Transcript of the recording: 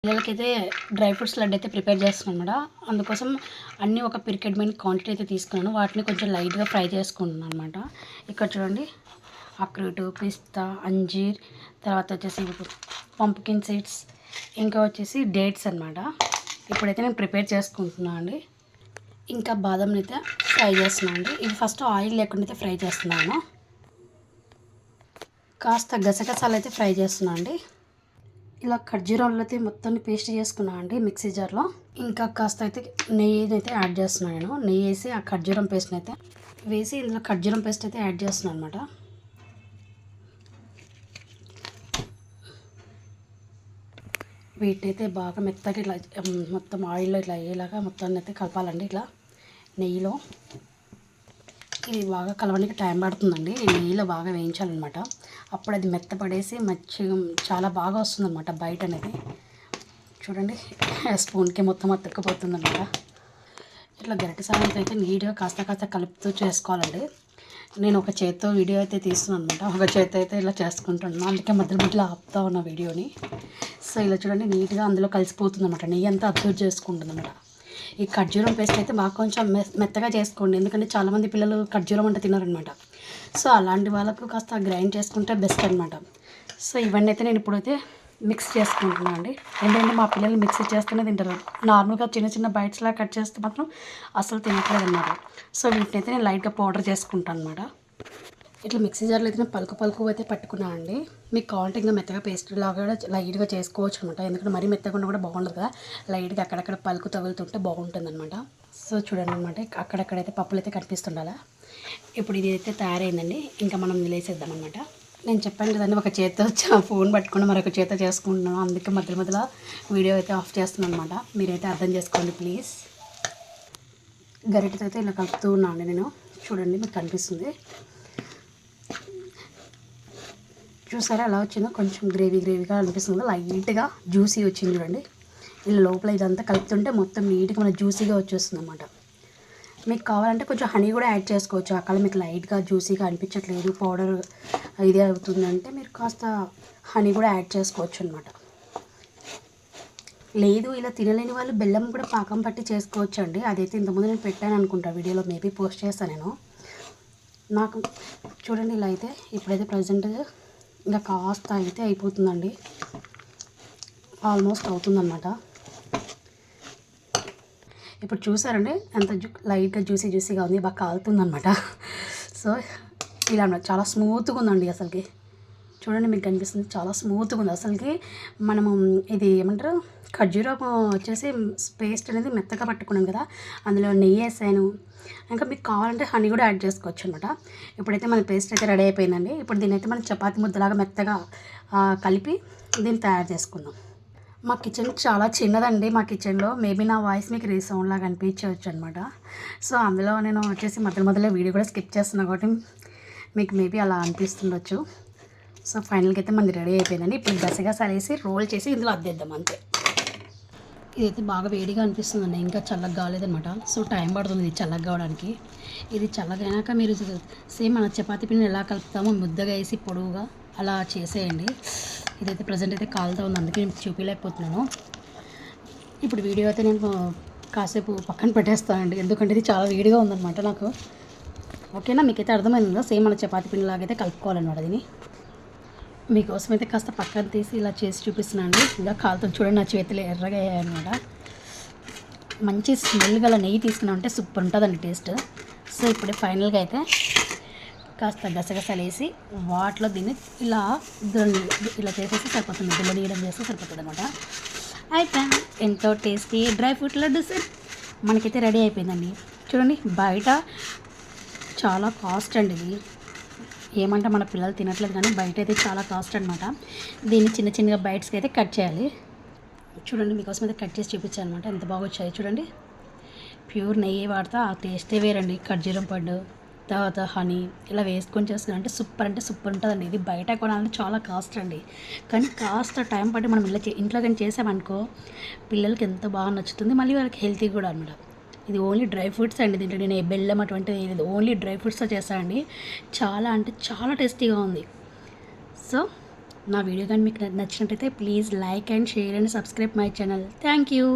పిల్లలకైతే dry fruits laddu అయితే prepare చేస్తున్నాను అనమాట. అందుకోసం అన్నీ ఒక పిరికెడ్ క్వాంటిటీ అయితే తీసుకున్నాను. వాటిని కొంచెం లైట్గా ఫ్రై చేసుకుంటున్నాను అనమాట. ఇక్కడ చూడండి, అక్రూటు, పిస్తా, అంజీర్, తర్వాత వచ్చేసి పంప్కిన్ సీడ్స్, ఇంకా వచ్చేసి డేట్స్ అనమాట. ఇప్పుడైతే నేను ప్రిపేర్ చేసుకుంటున్నాను అండి. ఇంకా బాదంని అయితే ఫ్రై చేస్తున్నాను అండి. ఇవి ఫస్ట్ ఆయిల్ లేకుండా అయితే ఫ్రై చేస్తున్నాను. కాస్త గసగసాలు అయితే ఫ్రై చేస్తున్నాను అండి. ఇలా ఖర్జూరాలు అయితే మొత్తాన్ని పేస్ట్ చేసుకున్నాను అండి మిక్సీ జార్లో. ఇంకా కాస్త అయితే నెయ్యి అయితే యాడ్ చేస్తున్నాను. నేను నెయ్యి వేసి ఆ ఖర్జూరం పేస్ట్ని అయితే వేసి ఇందులో ఖర్జూరం పేస్ట్ అయితే యాడ్ చేస్తున్నాను అనమాట. వీటిని అయితే బాగా మెత్తగా ఇట్లా మొత్తం ఆయిల్లో ఇట్లా అయ్యేలాగా మొత్తాన్ని అయితే కలపాలండి. ఇట్లా నెయ్యిలో ఇది బాగా కలవడానికి టైం పడుతుందండి. ఈ నెయ్యిలో బాగా వేయించాలన్నమాట. అప్పుడు అది మెత్తపడేసి మంచిగా చాలా బాగా వస్తుందన్నమాట బయట అనేది. చూడండి, స్పూన్కి మొత్తం అతుక్కుపోతుందన్నమాట. ఇట్లా గరిటె సాయంతో అయితే నీట్గా కాస్త కలుపుతూ చేసుకోవాలండి. నేను ఒక చేత్తో వీడియో అయితే తీస్తున్నాను అనమాట. ఒక చేత్తో అయితే ఇలా చేసుకుంటున్నాను, అందుకే మధ్యలో ఆపుతా ఉన్న వీడియోని. సో ఇలా చూడండి, నీట్గా అందులో కలిసిపోతుంది అనమాట. నెయ్యి అంతా అబ్జర్వ్ చేసుకుంటుంది అనమాట. ఈ ఖర్జూరం పేస్ట్ అయితే బాగా కొంచెం మెత్తగా చేసుకోండి, ఎందుకంటే చాలామంది పిల్లలు ఖర్జూరం అంటే తినారనమాట. సో అలాంటి వాళ్ళకు కాస్త గ్రైండ్ చేసుకుంటే బెస్ట్ అనమాట. సో ఇవన్నీ అయితే నేను ఇప్పుడైతే మిక్స్ చేసుకుంటున్నాను అండి. ఎందుకంటే మా పిల్లలు మిక్సీ చేస్తూనే తింటారు. నార్మల్గా చిన్న బైట్స్లా కట్ చేస్తే మాత్రం అసలు తినట్లేదు అనమాట. సో వీటిని అయితే నేను లైట్గా పౌడర్ చేసుకుంటాను అనమాట. ఇట్లా మిక్సీ జార్లో అయితే నేను పలుకు అయితే పట్టుకున్నాను అండి. మీకు కావాలంటే ఇంకా మెత్తగా పేస్ట్ లాగా కూడా లైట్గా చేసుకోవచ్చు అనమాట. ఎందుకంటే మరీ మెత్తగా కూడా బాగుండదు కదా, లైట్గా అక్కడక్కడ పలుకు తగులుతుంటే బాగుంటుంది అనమాట. సో చూడండి అనమాట, అక్కడక్కడైతే పప్పులు అయితే కనిపిస్తుండాలా. ఇప్పుడు ఇది అయితే తయారైందండి. ఇంకా మనం నిలేసేద్దాం అనమాట. నేను చెప్పాను కదండి, ఒక చేత్తో ఫోన్ పట్టుకుని మరొక చేత్తో చేసుకుంటున్నాను, అందుకే మధ్యలో వీడియో అయితే ఆఫ్ చేస్తున్నాను అనమాట. మీరైతే అర్థం చేసుకోండి ప్లీజ్. గరిటెతో అయితే ఇలా కలుపుతూ ఉన్నాను నేను. చూడండి, మీకు కనిపిస్తుంది. చూసారా ఎలా వచ్చిందో, కొంచెం గ్రేవీగా అనిపిస్తుంది, లైట్గా జ్యూసీ వచ్చింది చూడండి. ఇలా లోపల ఇదంతా కలుపుతుంటే మొత్తం నీట్గా మన జ్యూసీగా వచ్చేస్తుంది అన్నమాట. మీకు కావాలంటే కొంచెం హనీ కూడా యాడ్ చేసుకోవచ్చు. అక్కడ మీకు లైట్గా జ్యూసీగా అనిపించట్లేదు, పౌడర్ ఇదే అవుతుందంటే మీరు కాస్త హనీ కూడా యాడ్ చేసుకోవచ్చు అనమాట. లేదు ఇలా తినలేని వాళ్ళు బెల్లం కూడా పాకం పట్టి చేసుకోవచ్చు అండి. అదైతే ఇంతకుముందు నేను పెట్టాను అనుకుంటా వీడియోలో, మేబీ పోస్ట్ చేస్తాను నేను. నాకు చూడండి ఇలా అయితే ఇప్పుడైతే ప్రజెంట్ ఇంకా కాస్త అయితే అయిపోతుందండి, ఆల్మోస్ట్ అవుతుందన్నమాట. ఇప్పుడు చూసారండి ఎంత లైట్గా జ్యూసీగా ఉంది, బాగా కాలుతుందన్నమాట. సో ఇలా చాలా స్మూత్గా ఉందండి అసలుకి. చూడండి, మీకు కనిపిస్తుంది, చాలా స్మూత్గా ఉంది అసలుకి. మనము ఇది ఏమంటారు, ఖర్జూరం వచ్చేసి పేస్ట్ అనేది మెత్తగా పట్టుకున్నాం కదా, అందులో నెయ్యి వేసాను. ఇంకా మీకు కావాలంటే హనీ కూడా యాడ్ చేసుకోవచ్చు అనమాట. ఇప్పుడైతే మన పేస్ట్ అయితే రెడీ అయిపోయిందండి. ఇప్పుడు దీని అయితే మనం చపాతీ ముద్దలాగా మెత్తగా కలిపి దీన్ని తయారు చేసుకుందాం. మా కిచెన్ చాలా చిన్నదండి. మా కిచెన్లో మేబీ నా వాయిస్ మీకు రీసౌండ్ లాగా అనిపించవచ్చు అనమాట. సో అందులో నేను వచ్చేసి మధ్యలో వీడియో కూడా స్కిప్ చేస్తున్నాను కాబట్టి మీకు మేబీ అలా అనిపిస్తుండొచ్చు. సో ఫైనల్గా అయితే మనది రెడీ అయిపోయిందండి. ఇప్పుడు గసగసాలు వేసి రోల్ చేసి ఇందులో అద్దేద్దాం అంతే. ఇదైతే బాగా వేడిగా అనిపిస్తుందండి, ఇంకా చల్లగా కాలేదనమాట. సో టైం పడుతుంది ఇది చల్లగా కావడానికి. ఇది చల్లగా అయినాక మీరు సేమ్ మన చపాతీ పిండిని ఎలా కలుపుతామో ముద్దగా వేసి పొడవుగా అలా చేసేయండి. ఇదైతే ప్రజెంట్ అయితే కాలుతూ ఉంది, అందుకే నేను చూపించలేకపోతున్నాను. ఇప్పుడు వీడియో అయితే నేను కాసేపు పక్కన పెట్టేస్తానండి, ఎందుకంటే ఇది చాలా వేడిగా ఉందన్నమాట నాకు. ఓకేనా, మీకైతే అర్థమైందా? సేమ్ మన చపాతీ పిండిలాగైతే కలుపుకోవాలన్నమాట. దీన్ని మీకోసం అయితే కాస్త పక్కన తీసి ఇలా చేసి చూపిస్తున్నాను. ఇంకా కాలుతో చూడండి, నా చేతులు ఎర్రగా అయ్యాయన్నమాట. మంచి స్మెల్ గల నెయ్యి తీసుకున్నామంటే సూపర్ ఉంటుందండి టేస్ట్. సో ఇప్పుడు ఫైనల్గా అయితే కాస్త గసగసాలు వేసి వాటిలో దీన్ని ఇలా చేసేసి సరిపోతుంది, దుల్లనీయడం చేస్తే సరిపోతుంది అనమాట. అయితే ఎంతో tasty dry fruit laddu sir మనకైతే రెడీ అయిపోయిందండి. చూడండి, బయట చాలా కాస్ట్ అండి ఇది, ఏమంటే మన పిల్లలు తినట్లేదు కానీ బయట అయితే చాలా కాస్ట్ అనమాట. దీన్ని చిన్నగా బైట్స్కి అయితే కట్ చేయాలి. చూడండి, మీకోసం అయితే కట్ చేసి చూపించాను అనమాట. ఎంత బాగా వచ్చాయి చూడండి. ప్యూర్ నెయ్యి వాడితే ఆ టేస్టే వేరండి. ఖర్జూరం పండు, తర్వాత హనీ ఇలా వేసుకొని చేసుకుని అంటే సూపర్ ఉంటుందండి. ఇది బయట కొనాలంటే చాలా కాస్ట్ అండి, కానీ కాస్త టైం పట్టి మనం ఇంట్లో కానీ చేసామనుకో పిల్లలకి ఎంత బాగా నచ్చుతుంది, మళ్ళీ వాళ్ళకి హెల్తీ కూడా అనమాట. ఇది ఓన్లీ డ్రై ఫ్రూట్స్ అండి, దీంట్లో నేను బెల్లం అటువంటిది ఇది ఓన్లీ డ్రై ఫ్రూట్స్తో చేస్తానండి. చాలా అంటే చాలా టేస్టీగా ఉంది. సో నా వీడియో కానీ మీకు నచ్చినట్టయితే please like and share and subscribe my channel. Thank you.